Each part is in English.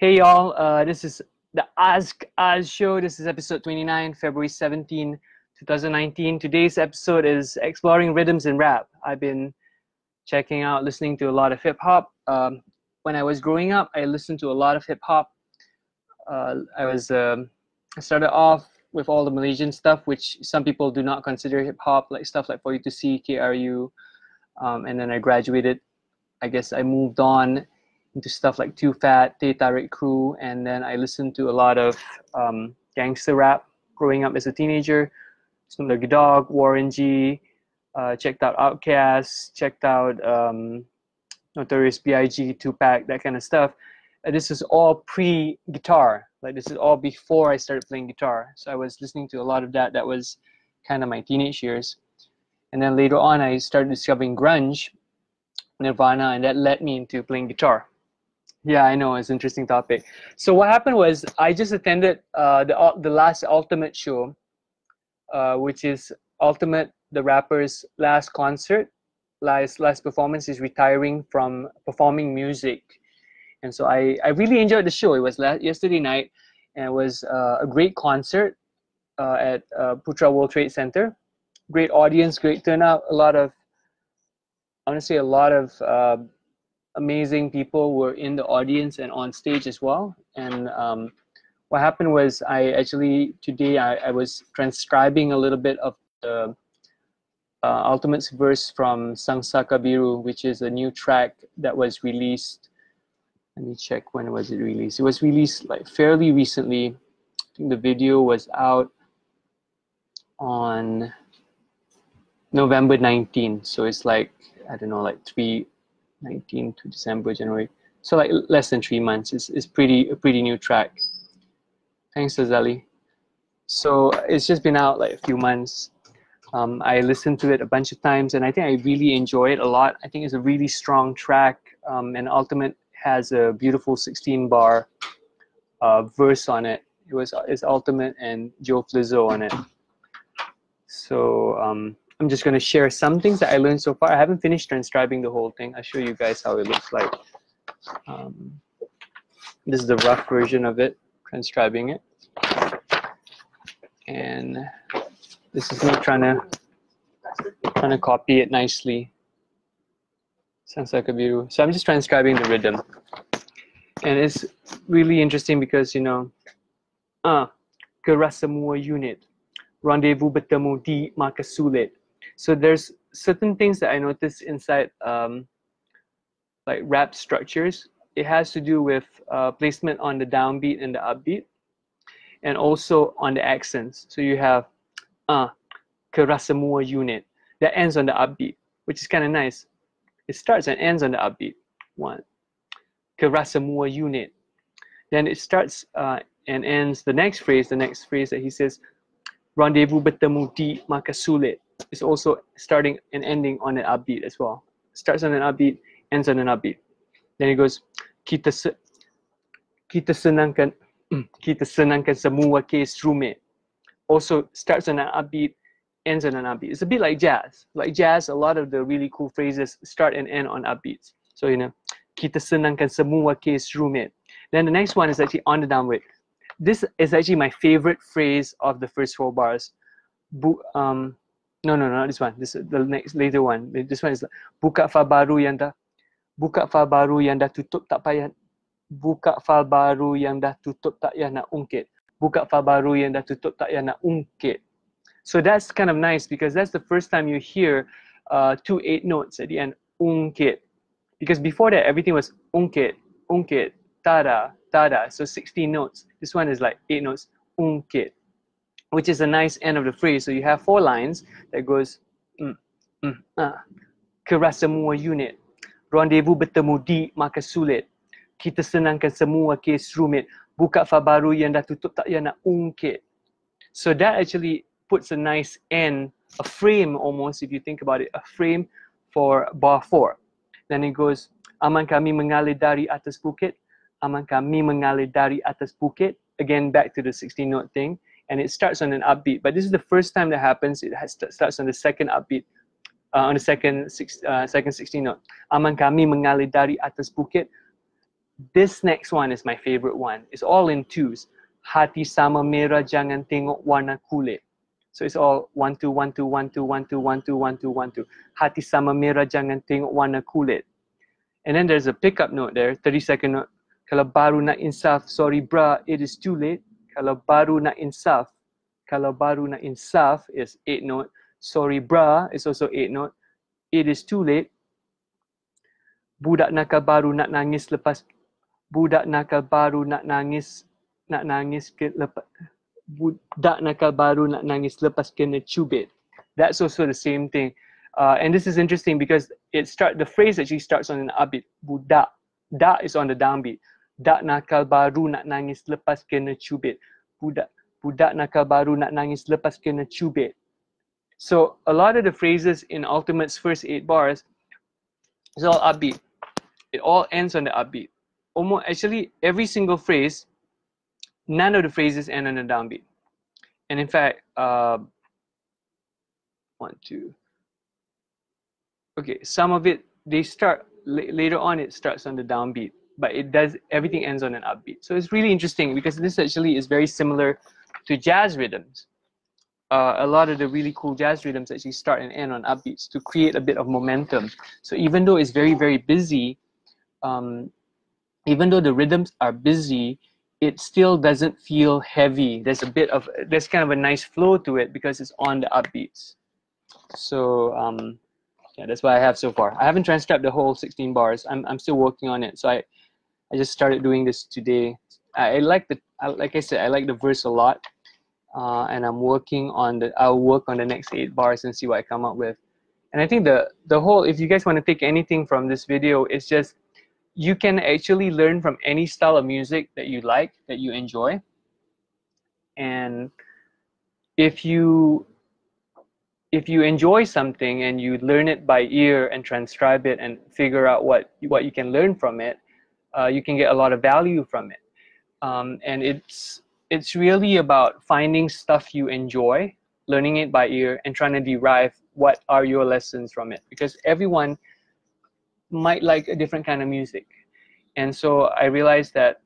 Hey y'all, this is the Ask Az show. This is episode 29, February 17, 2019. Today's episode is exploring rhythms in rap. I've been checking out, listening to a lot of hip hop. When I was growing up, I listened to a lot of hip hop. I started off with all the Malaysian stuff, which some people do not consider hip hop, like stuff like For You to See, KRU. And then I graduated. I guess I moved on into stuff like Too Fat, Teh Tarik Crew, and then I listened to a lot of gangster rap growing up as a teenager. Snoop Dogg, Warren G, checked out Outkast, checked out Notorious B.I.G., Tupac, that kind of stuff. This is all pre-guitar. Like this is all before I started playing guitar. So I was listening to a lot of that. That was kind of my teenage years. And then later on, I started discovering grunge, Nirvana, and that led me into playing guitar. Yeah, I know, it's an interesting topic. So what happened was I just attended the last Altimet show, which is Altimet, the rapper's last concert, last performance. Is retiring from performing music. And so I really enjoyed the show. It was yesterday night, and it was a great concert at Putra World Trade Center. Great audience, great turnout, a lot of amazing people were in the audience and on stage as well. And what happened was today I was transcribing a little bit of the Altimet's verse from Sang Saka Biru, which is a new track that was released. Let me check, when was it released? It was released like fairly recently. I think the video was out on November 19th. So it's like, I don't know, like 19 to December, January. So like less than 3 months. It's a pretty new track. Thanks, Azali. So it's just been out like a few months. I listened to it a bunch of times, and I think I really enjoy it a lot. I think it's a really strong track, and Altimet has a beautiful 16-bar verse on it. It's Altimet and Joe Flizzo on it. So I'm just going to share some things that I learned so far. I haven't finished transcribing the whole thing. I'll show you guys how it looks like. This is the rough version of it, transcribing it. And this is me trying to copy it nicely. Sang Saka Biru. So I'm just transcribing the rhythm. And it's really interesting because, you know, keras semua unit, rendezvous bertemu di markah sulit. So there's certain things that I noticed inside like rap structures. It has to do with placement on the downbeat and the upbeat, and also on the accents. So you have keras semua unit that ends on the upbeat, which is kind of nice. It starts and ends on the upbeat. One, keras semua unit. Then it starts and ends the next phrase that he says, rendezvous bertemu di markah sulit. It's also starting and ending on an upbeat as well. Starts on an upbeat, ends on an upbeat. Then it goes, kita senangkan semua kes rumit. Also starts on an upbeat, ends on an upbeat. It's a bit like jazz. Like jazz, a lot of the really cool phrases start and end on upbeats. So, you know, kita senangkan semua kes rumit. Then the next one is actually on the downbeat. This is actually my favorite phrase of the first 4 bars. No, not this one. This is the later one. This one is buka file baru yang dah tutup tak payah. Buka file baru yang dah tutup tak payah nak ungkit. Buka file baru yang dah tutup tak payah nak ungkit. So that's kind of nice because that's the first time you hear 2 8 notes at the end, ungkit. Because before that everything was ungkit, tada, tada. So 16 notes. This one is like 8 notes, ungkit, which is a nice end of the phrase. So you have 4 lines that goes keras semua unit, rendezvous bertemu di markah sulit, kita senangkan semua kes rumit, buka file baru yang dah tutup tak payah nak ungkit. So that actually puts a nice end, a frame almost, if you think about it, a frame for bar 4. Then it goes, aman kami mengalir dari atas bukit, aman kami mengalir dari atas bukit. Again, back to the 16-note thing. And it starts on an upbeat, but this is the first time that happens. It starts on the second upbeat, on the second 16 note. Aman kami mengalir dari atas bukit, This next one is my favorite one. It's all in twos. Hati sama merah jangan tengok warna kulit. So it's all 1 2 1 2 1 2 1 2 1 2 1 2 1 2. Hati sama merah jangan tengok warna kulit. And then there's a pickup note there, 30-second note. Kalau baru nak insaf, sorry bruh, it is too late. Kalau baru nak insaf is 8 note. Sorry bruh is also 8 note. It is too late. Budak nakal baru nak nangis lepas budak nakal baru nak nangis lepas budak nakal baru nak nangis lepas kena cubit. That's also the same thing. And this is interesting because the phrase actually starts on an upbeat. Budak, da is on the downbeat. Budak nakal baru nak nangis lepas kena cubit. Budak nakal baru nak nangis lepas kena cubit. So a lot of the phrases in Altimet's first 8 bars is all upbeat. It all ends on the upbeat. Almost actually every single phrase, none of the phrases end on a downbeat. And in fact, 1 2. Okay, some of it they start later on. It starts on the downbeat, but everything ends on an upbeat. So it's really interesting because this actually is very similar to jazz rhythms. A lot of the really cool jazz rhythms actually start and end on upbeats to create a bit of momentum. So even though it's very, very busy, even though the rhythms are busy, it still doesn't feel heavy. There's kind of a nice flow to it because it's on the upbeats. So yeah, that's what I have so far. I haven't transcribed the whole 16 bars. I'm still working on it. So I just started doing this today. Like I said, I like the verse a lot. And I'll work on the next 8 bars and see what I come up with. And I think the whole, if you guys want to take anything from this video, it's just you can actually learn from any style of music that you like, that you enjoy. And if you enjoy something and you learn it by ear and transcribe it and figure out what you can learn from it, you can get a lot of value from it. And it's really about finding stuff you enjoy, learning it by ear, and trying to derive what are your lessons from it. Because everyone might like a different kind of music. And so I realized that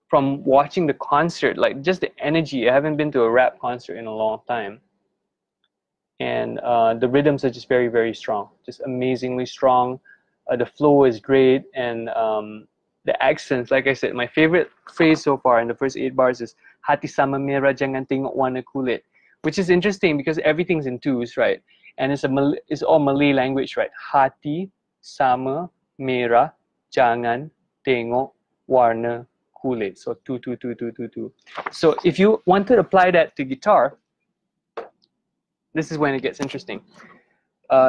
from watching the concert, like just the energy, I haven't been to a rap concert in a long time. And the rhythms are just very, very strong, just amazingly strong. The flow is great, and the accents, like I said, my favorite phrase so far in the first 8 bars is hati sama merah jangan tengok warna kulit, which is interesting because everything's in twos, right? And it's all Malay language, right? Hati sama merah jangan tengok warna kulit. So 2 2 2 2 2 2. So if you want to apply that to guitar, this is when it gets interesting.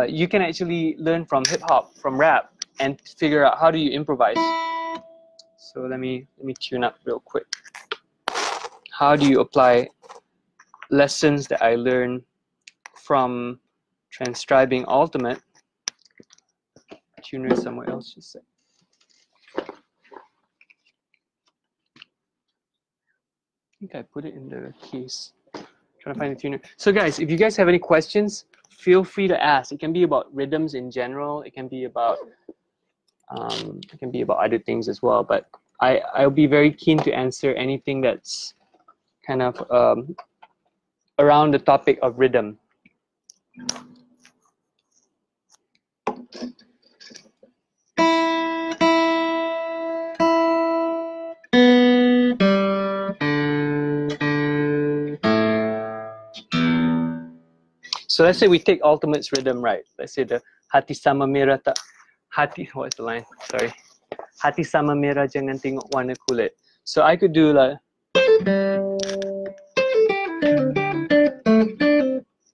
You can actually learn from hip hop, from rap, and figure out how do you improvise. So let me tune up real quick. How do you apply lessons that I learned from transcribing Altimet? Tuner somewhere else, just a sec. I think I put it in the case. Trying to find the tuner. So guys, if you guys have any questions, feel free to ask. It can be about rhythms in general. It can be about other things as well. But I'll be very keen to answer anything that's kind of around the topic of rhythm. So let's say we take Altimet's rhythm, right? Let's say the hati sama merah tak hati. What's the line? Sorry. Hati sama merah jangan tengok warna kulit. So I could do like.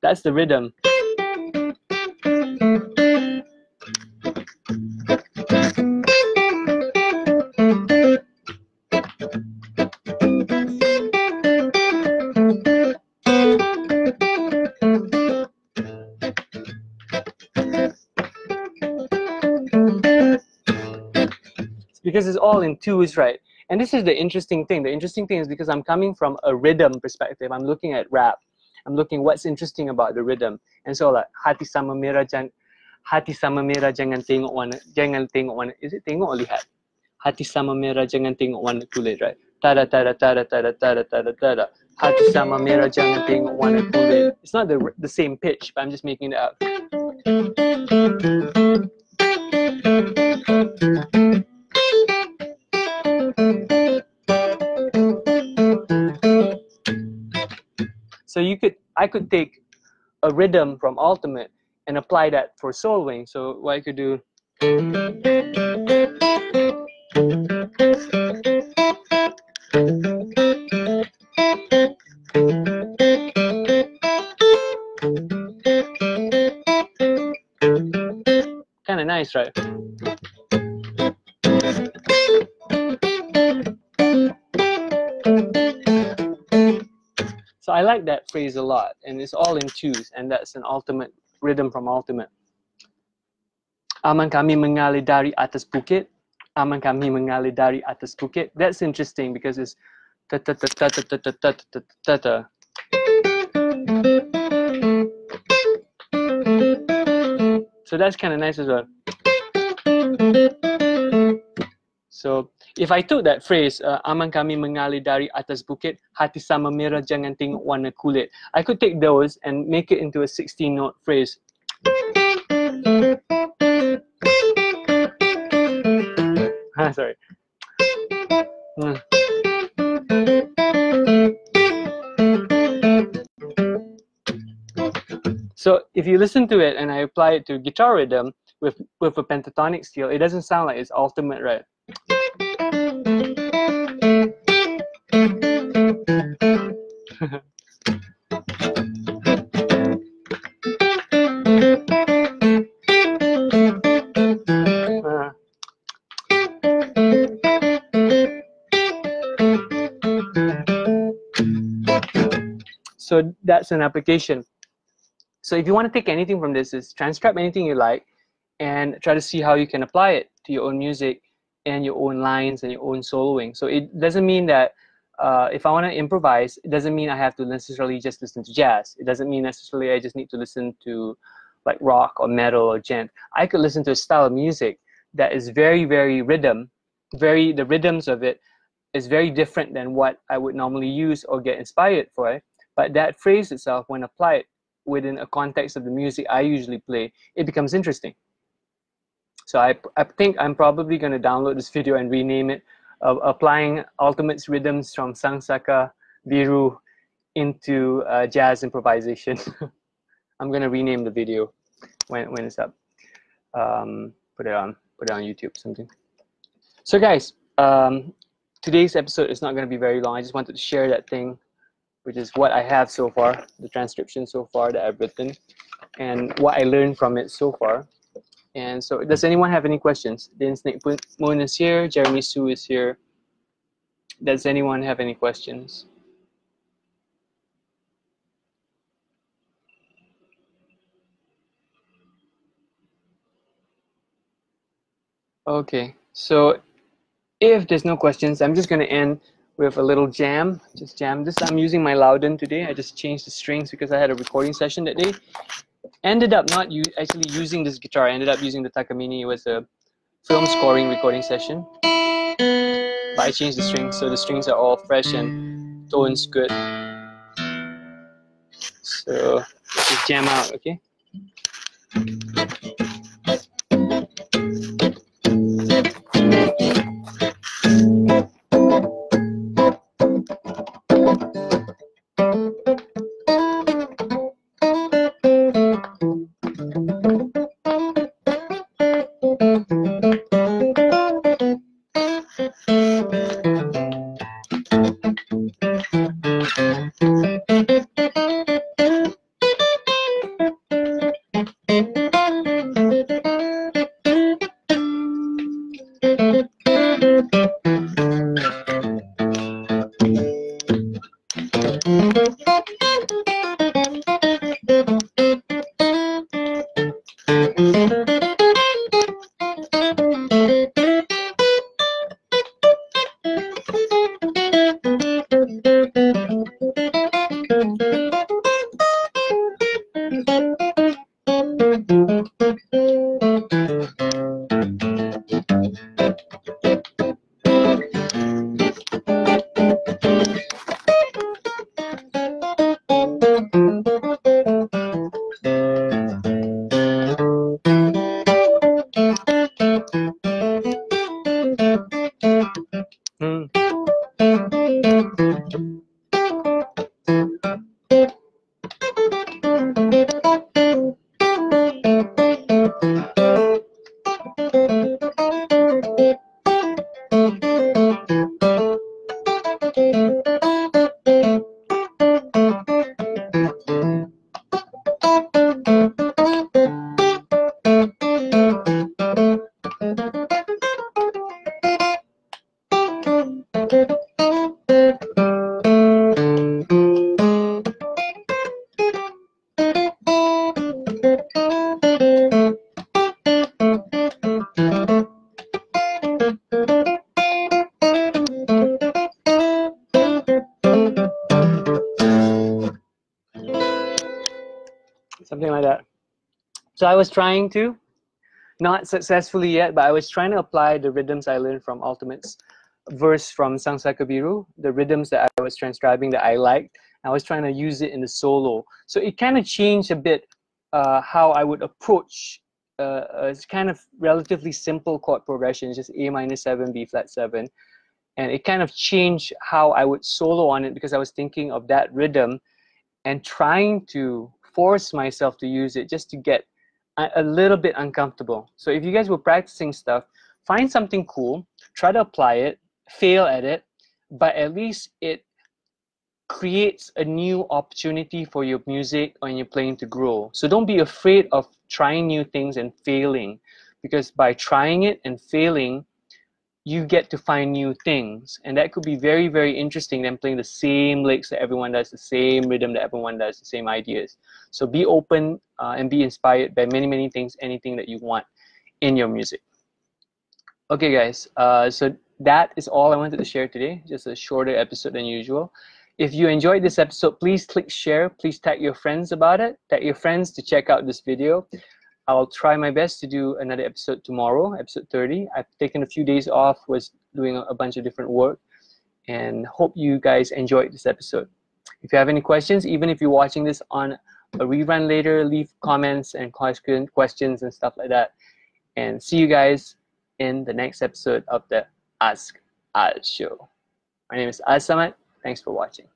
That's the rhythm. Because it's all in twos, right? And this is the interesting thing. The interesting thing is because I'm coming from a rhythm perspective. I'm looking at rap. I'm looking what's interesting about the rhythm. And so like hati sama merah Hati sama merah jangan tengok warna. Is it tengok or lihat? Hati sama merah jangan tengok warna kulit, right? Tada tada tada tada tada tada tada. Hati sama merah jangan tengok warna kulit. It's not the same pitch, but I'm just making it up. So I could take a rhythm from Altimet and apply that for soloing. So what I could do, kind of nice, right? So I like that phrase a lot, and it's all in twos, and that's an Altimet rhythm from Altimet. Aman kami mengalir dari atas bukit. Aman kami mengalir dari atas bukit. That's interesting because it's ta ta ta ta ta ta ta ta ta ta ta. So that's kind of nice as well. So if I took that phrase, aman kami mengalir dari atas bukit, hati sama merah jangan tengok warna kulit, I could take those and make it into a 16-note phrase. Sorry. So if you listen to it and I apply it to guitar rhythm with a pentatonic scale, it doesn't sound like it's Altimet, right? So that's an application. So if you want to take anything from this, is transcribe anything you like and try to see how you can apply it to your own music and your own lines and your own soloing. So it doesn't mean that if I want to improvise, it doesn't mean I have to necessarily just listen to jazz. It doesn't mean necessarily I just need to listen to like rock or metal or gent. I could listen to a style of music that is very, very rhythm. The rhythms of it is very different than what I would normally use or get inspired for. But that phrase itself, when applied within a context of the music I usually play, it becomes interesting. So I think I'm probably going to download this video and rename it, applying Altimet's rhythms from Sang Saka Biru into jazz improvisation. I'm going to rename the video when it's up. Put it on YouTube, something. So guys, today's episode is not going to be very long. I just wanted to share that thing, which is what I have so far, the transcription so far that I've written, and what I learned from it so far. And so, does anyone have any questions? Din Snake Moon is here. Jeremy Sue is here. Does anyone have any questions? Okay, so if there's no questions, I'm just going to end with a little jam. Just jam this. I'm using my Loudon today. I just changed the strings because I had a recording session that day. Ended up not actually using this guitar. I ended up using the Takamine. It was a film scoring recording session. But I changed the strings, so the strings are all fresh and tone's good. So let's just jam out, okay? Something like that. So I was trying to, not successfully yet, but I was trying to apply the rhythms I learned from Altimet's verse from Sang Saka Biru, the rhythms that I was transcribing that I liked. I was trying to use it in the solo. So it kind of changed a bit how I would approach a kind of relatively simple chord progression, just A minor 7, B flat 7. And it kind of changed how I would solo on it because I was thinking of that rhythm and trying to force myself to use it just to get a little bit uncomfortable. So if you guys were practicing stuff, find something cool, try to apply it, fail at it, but at least it creates a new opportunity for your music when you're playing to grow. So don't be afraid of trying new things and failing, because by trying it and failing, you get to find new things, and that could be very, very interesting than playing the same licks that everyone does, the same rhythm that everyone does, the same ideas. So be open and be inspired by many, many things, anything that you want in your music. Okay guys, so that is all I wanted to share today, just a shorter episode than usual. If you enjoyed this episode, please click share, please tag your friends about it, tag your friends to check out this video. I'll try my best to do another episode tomorrow, episode 30. I've taken a few days off, was doing a bunch of different work, and hope you guys enjoyed this episode. If you have any questions, even if you're watching this on a rerun later, leave comments and questions and stuff like that. And see you guys in the next episode of the Ask Al Show. My name is Altimet. Thanks for watching.